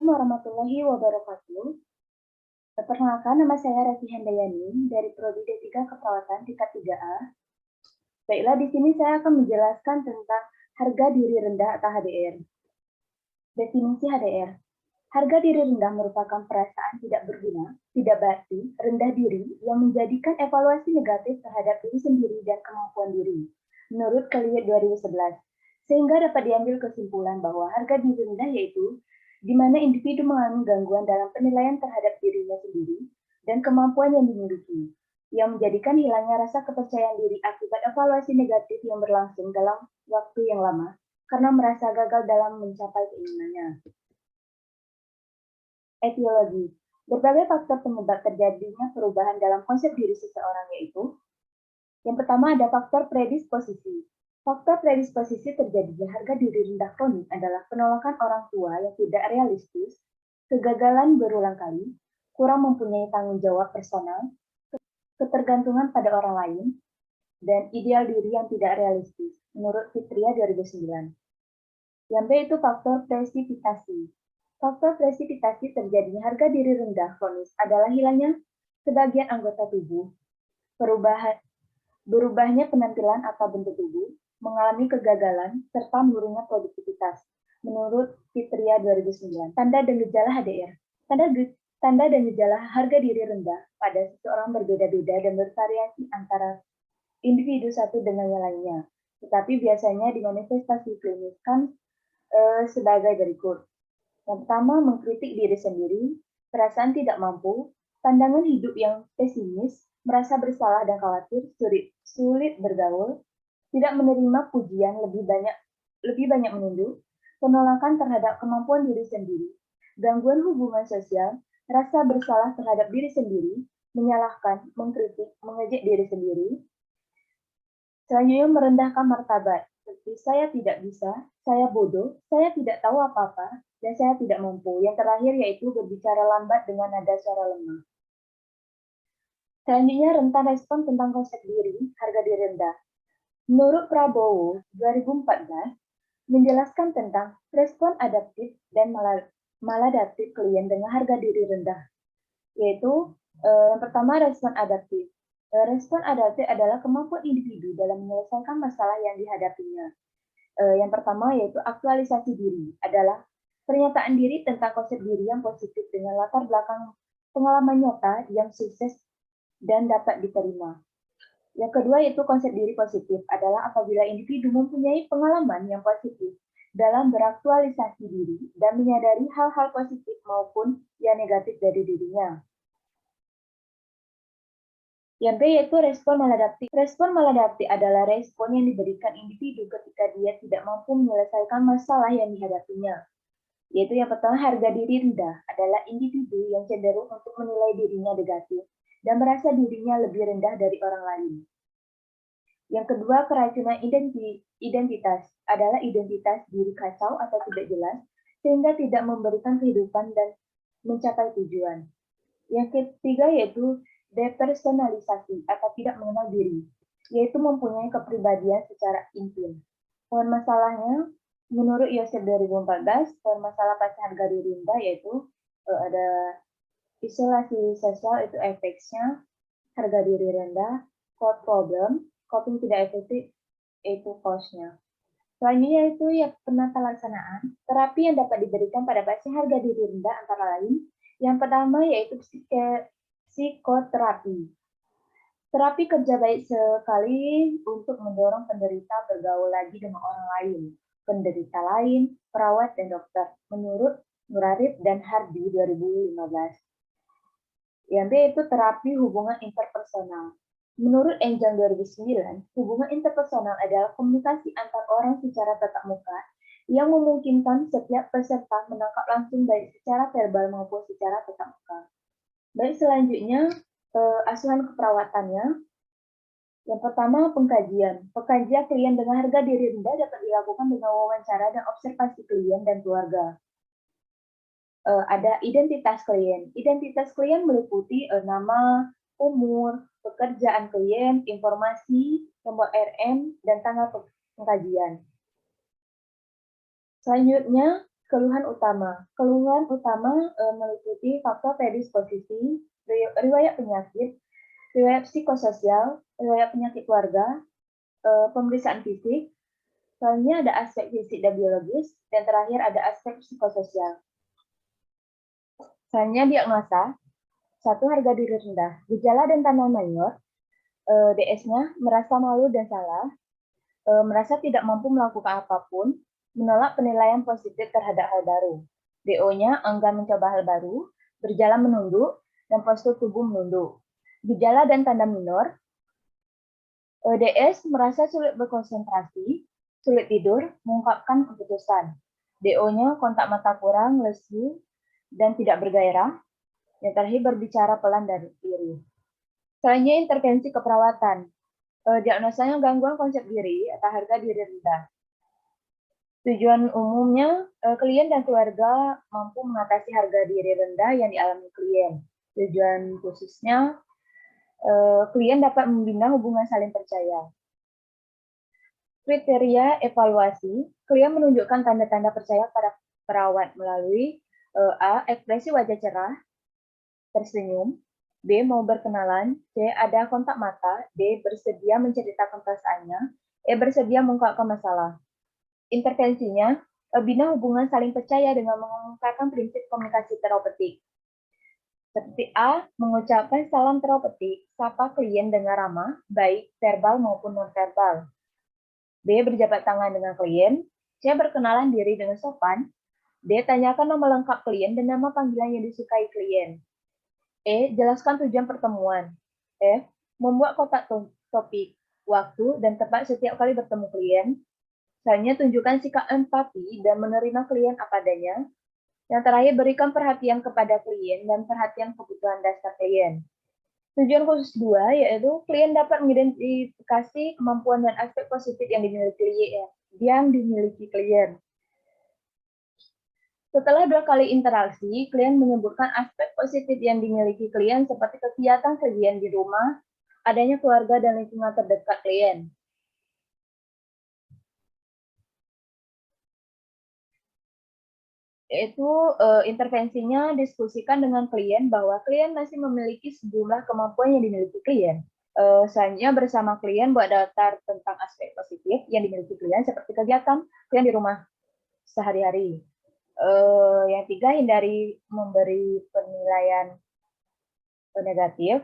Warahmatullahi wabarakatuh. Perkenalkan, nama saya Rati Handayani dari Prodi D3 Keperawatan tingkat 3A. Baiklah, di sini saya akan menjelaskan tentang harga diri rendah atau HDR. Definisi HDR. Harga diri rendah merupakan perasaan tidak berguna, tidak berarti, rendah diri yang menjadikan evaluasi negatif terhadap diri sendiri dan kemampuan diri, menurut Clear 2011. Sehingga dapat diambil kesimpulan bahwa harga diri rendah yaitu di mana individu mengalami gangguan dalam penilaian terhadap dirinya sendiri dan kemampuan yang dimiliki, yang menjadikan hilangnya rasa kepercayaan diri akibat evaluasi negatif yang berlangsung dalam waktu yang lama karena merasa gagal dalam mencapai keinginannya. Etiologi. Berbagai faktor penyebab terjadinya perubahan dalam konsep diri seseorang yaitu yang pertama ada faktor predisposisi. Faktor predisposisi terjadinya harga diri rendah kronik adalah penolakan orang tua yang tidak realistis, kegagalan berulang kali, kurang mempunyai tanggung jawab personal, ketergantungan pada orang lain, dan ideal diri yang tidak realistis, menurut Fitria 2009. Yang B itu faktor presipitasi. Faktor presipitasi terjadinya harga diri rendah kronis adalah hilangnya sebagian anggota tubuh, berubahnya penampilan atau bentuk tubuh, mengalami kegagalan, serta menurunnya produktivitas, menurut Fitria 2009. Tanda dan gejala HDR. Tanda dan gejala harga diri rendah pada seseorang berbeda-beda dan bervariasi antara individu satu dengan yang lainnya. Tetapi biasanya dimanifestasi kliniskan sebagai berikut. Yang pertama, mengkritik diri sendiri, perasaan tidak mampu, pandangan hidup yang pesimis, merasa bersalah dan khawatir, sulit bergaul, tidak menerima pujian, lebih banyak menunduk, penolakan terhadap kemampuan diri sendiri, gangguan hubungan sosial, rasa bersalah terhadap diri sendiri, menyalahkan, mengkritik, mengejek diri sendiri. Selanjutnya merendahkan martabat, seperti saya tidak bisa, saya bodoh, saya tidak tahu apa-apa, dan saya tidak mampu. Yang terakhir yaitu berbicara lambat dengan nada suara lemah. Selanjutnya rentan respon tentang konsep diri, harga diri rendah. Menurut Prabowo 2014, menjelaskan tentang respon adaptif dan maladaptif klien dengan harga diri rendah, yaitu yang pertama respon adaptif. Respon adaptif adalah kemampuan individu dalam menyelesaikan masalah yang dihadapinya. Yang pertama yaitu aktualisasi diri, adalah pernyataan diri tentang konsep diri yang positif dengan latar belakang pengalaman nyata yang sukses dan dapat diterima. Yang kedua yaitu konsep diri positif, adalah apabila individu mempunyai pengalaman yang positif dalam beraktualisasi diri dan menyadari hal-hal positif maupun yang negatif dari dirinya. Yang B yaitu respon maladaptif. Respon maladaptif adalah respon yang diberikan individu ketika dia tidak mampu menyelesaikan masalah yang dihadapinya. Yaitu yang pertama, harga diri rendah adalah individu yang cenderung untuk menilai dirinya negatif dan merasa dirinya lebih rendah dari orang lain. Yang kedua, keracunan identitas adalah identitas diri kacau atau tidak jelas, sehingga tidak memberikan kehidupan dan mencapai tujuan. Yang ketiga yaitu depersonalisasi atau tidak mengenal diri, yaitu mempunyai kepribadian secara intim. Poin masalahnya, menurut Yosef 2014, poin masalah pada harga diri rendah yaitu ada isolasi sosial, itu efeknya, harga diri rendah, core problem, coping tidak efektif, itu cause-nya. Selanjutnya itu ya penata laksanaan, terapi yang dapat diberikan pada pasien harga diri rendah antara lain, yang pertama yaitu psikoterapi. Terapi kerja baik sekali untuk mendorong penderita bergaul lagi dengan orang lain, penderita lain, perawat, dan dokter, menurut Nurarif dan Hardy 2015. Yang B itu terapi hubungan interpersonal. Menurut Enjang 2009, hubungan interpersonal adalah komunikasi antar orang secara tatap muka yang memungkinkan setiap peserta menangkap langsung baik secara verbal maupun secara tatap muka. Baik, selanjutnya asuhan keperawatannya. Yang pertama, pengkajian. Pengkajian klien dengan harga diri rendah dapat dilakukan dengan wawancara dan observasi klien dan keluarga. Ada identitas klien. Identitas klien meliputi nama, umur, pekerjaan klien, informasi, nomor RM, dan tanggal pengkajian. Selanjutnya, Keluhan utama. Keluhan utama meliputi faktor predisposisi, riwayat penyakit, riwayat psikososial, riwayat penyakit keluarga, pemeriksaan fisik, selanjutnya ada aspek fisik dan biologis, dan terakhir ada aspek psikososial. Selanjutnya diagnosa, 1. Harga diri rendah. Gejala dan tanda mayor, DS-nya merasa malu dan salah, merasa tidak mampu melakukan apapun, menolak penilaian positif terhadap hal baru. DO-nya enggan mencoba hal baru, berjalan menunduk, dan postur tubuh menunduk. Gejala dan tanda minor, DS merasa sulit berkonsentrasi, sulit tidur, mengungkapkan keputusan. DO-nya kontak mata kurang, lesu, dan tidak bergairah. Yang terakhir berbicara pelan dan diri. Selanjutnya intervensi keperawatan. Diagnosanya gangguan konsep diri atau harga diri rendah. Tujuan umumnya, klien dan keluarga mampu mengatasi harga diri rendah yang dialami klien. Tujuan khususnya, klien dapat membina hubungan saling percaya. Kriteria evaluasi, klien menunjukkan tanda-tanda percaya pada perawat melalui A. Ekspresi wajah cerah, tersenyum, B. Mau berkenalan, C. Ada kontak mata, D. Bersedia menceritakan perasaannya, E. Bersedia mengungkapkan masalah. Intervensinya, bina hubungan saling percaya dengan mengungkapkan prinsip komunikasi terapeutik. Seperti A, mengucapkan salam terapeutik, sapa klien dengan ramah, baik verbal maupun non-verbal. B, berjabat tangan dengan klien. C, berkenalan diri dengan sopan. D, tanyakan nama lengkap klien dan nama panggilan yang disukai klien. E, jelaskan tujuan pertemuan. F, membuat kotak topik, waktu, dan tempat setiap kali bertemu klien. Selanjutnya, tunjukkan sikap empati dan menerima klien apa adanya. Yang terakhir, berikan perhatian kepada klien dan perhatian kebutuhan dasar klien. Tujuan khusus 2, yaitu klien dapat mengidentifikasi kemampuan dan aspek positif yang dimiliki klien. Setelah 2 kali interaksi, klien menyebutkan aspek positif yang dimiliki klien seperti kegiatan klien di rumah, adanya keluarga dan lingkungan terdekat klien. Yaitu intervensinya diskusikan dengan klien bahwa klien masih memiliki sejumlah kemampuan yang dimiliki klien. Selanjutnya bersama klien buat daftar tentang aspek positif yang dimiliki klien seperti kegiatan klien di rumah sehari-hari. Yang 3, hindari memberi penilaian negatif.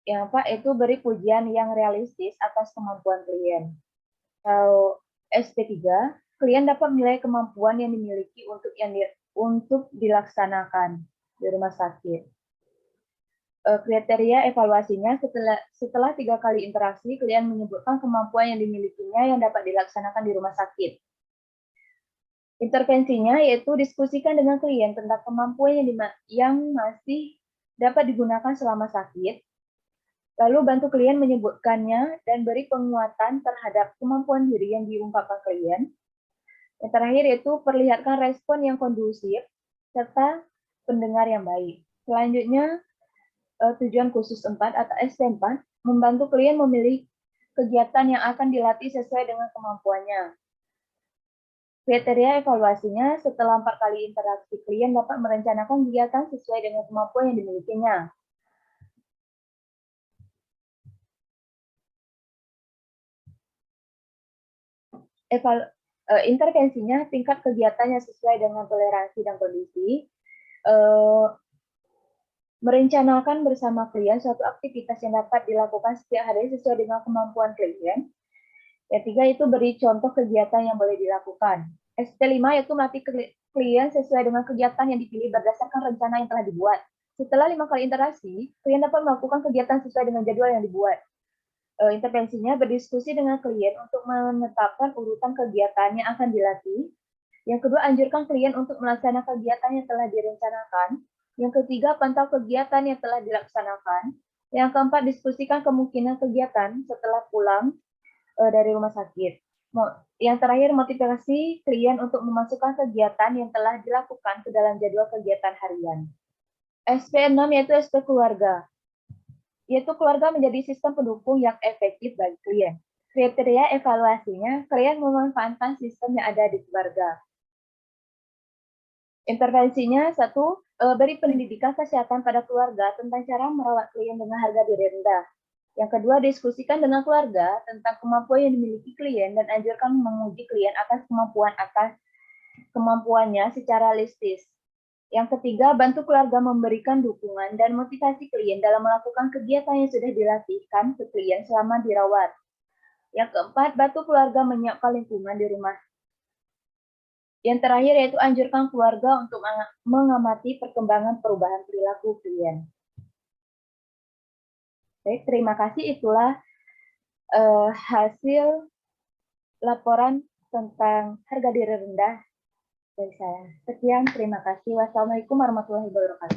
Yang 4, itu beri pujian yang realistis atas kemampuan klien. Kalau SP3, klien dapat menilai kemampuan yang dimiliki untuk dilaksanakan di rumah sakit. Kriteria evaluasinya, setelah 3 kali interaksi, klien menyebutkan kemampuan yang dimilikinya yang dapat dilaksanakan di rumah sakit. Intervensinya yaitu diskusikan dengan klien tentang kemampuan yang masih dapat digunakan selama sakit, lalu bantu klien menyebutkannya dan beri penguatan terhadap kemampuan diri yang diungkapkan klien. Yang terakhir yaitu perlihatkan respon yang kondusif serta pendengar yang baik. Selanjutnya, tujuan khusus 4 atau SP4, membantu klien memilih kegiatan yang akan dilatih sesuai dengan kemampuannya. Kriteria evaluasinya, setelah 4 kali interaksi, klien dapat merencanakan kegiatan sesuai dengan kemampuan yang dimilikinya. Intervensinya, tingkat kegiatannya sesuai dengan toleransi dan kondisi, merencanakan bersama klien suatu aktivitas yang dapat dilakukan setiap hari sesuai dengan kemampuan klien. Yang 3, itu beri contoh kegiatan yang boleh dilakukan. SP5 yaitu melatih klien sesuai dengan kegiatan yang dipilih berdasarkan rencana yang telah dibuat. Setelah 5 kali interaksi, klien dapat melakukan kegiatan sesuai dengan jadwal yang dibuat. Intervensinya berdiskusi dengan klien untuk menetapkan urutan kegiatan yang akan dilatih. Yang kedua, anjurkan klien untuk melaksanakan kegiatan yang telah direncanakan. Yang ketiga, pantau kegiatan yang telah dilaksanakan. Yang keempat, diskusikan kemungkinan kegiatan setelah pulang dari rumah sakit. Yang terakhir, motivasi klien untuk memasukkan kegiatan yang telah dilakukan ke dalam jadwal kegiatan harian. SP6 yaitu SP keluarga. Yaitu keluarga menjadi sistem pendukung yang efektif bagi klien. Kriteria evaluasinya, klien memanfaatkan sistem yang ada di keluarga. Intervensinya satu, beri pendidikan kesehatan pada keluarga tentang cara merawat klien dengan harga diri rendah. Yang kedua, diskusikan dengan keluarga tentang kemampuan yang dimiliki klien dan anjurkan menguji klien atas kemampuannya secara realistis. Yang ketiga, bantu keluarga memberikan dukungan dan motivasi klien dalam melakukan kegiatan yang sudah dilatihkan ke klien selama dirawat. Yang keempat, bantu keluarga menyiapkan lingkungan di rumah. Yang terakhir yaitu anjurkan keluarga untuk mengamati perkembangan perubahan perilaku klien. Baik, terima kasih. Itulah hasil laporan tentang harga diri rendah dari saya. Sekian, terima kasih. Wassalamualaikum warahmatullahi wabarakatuh.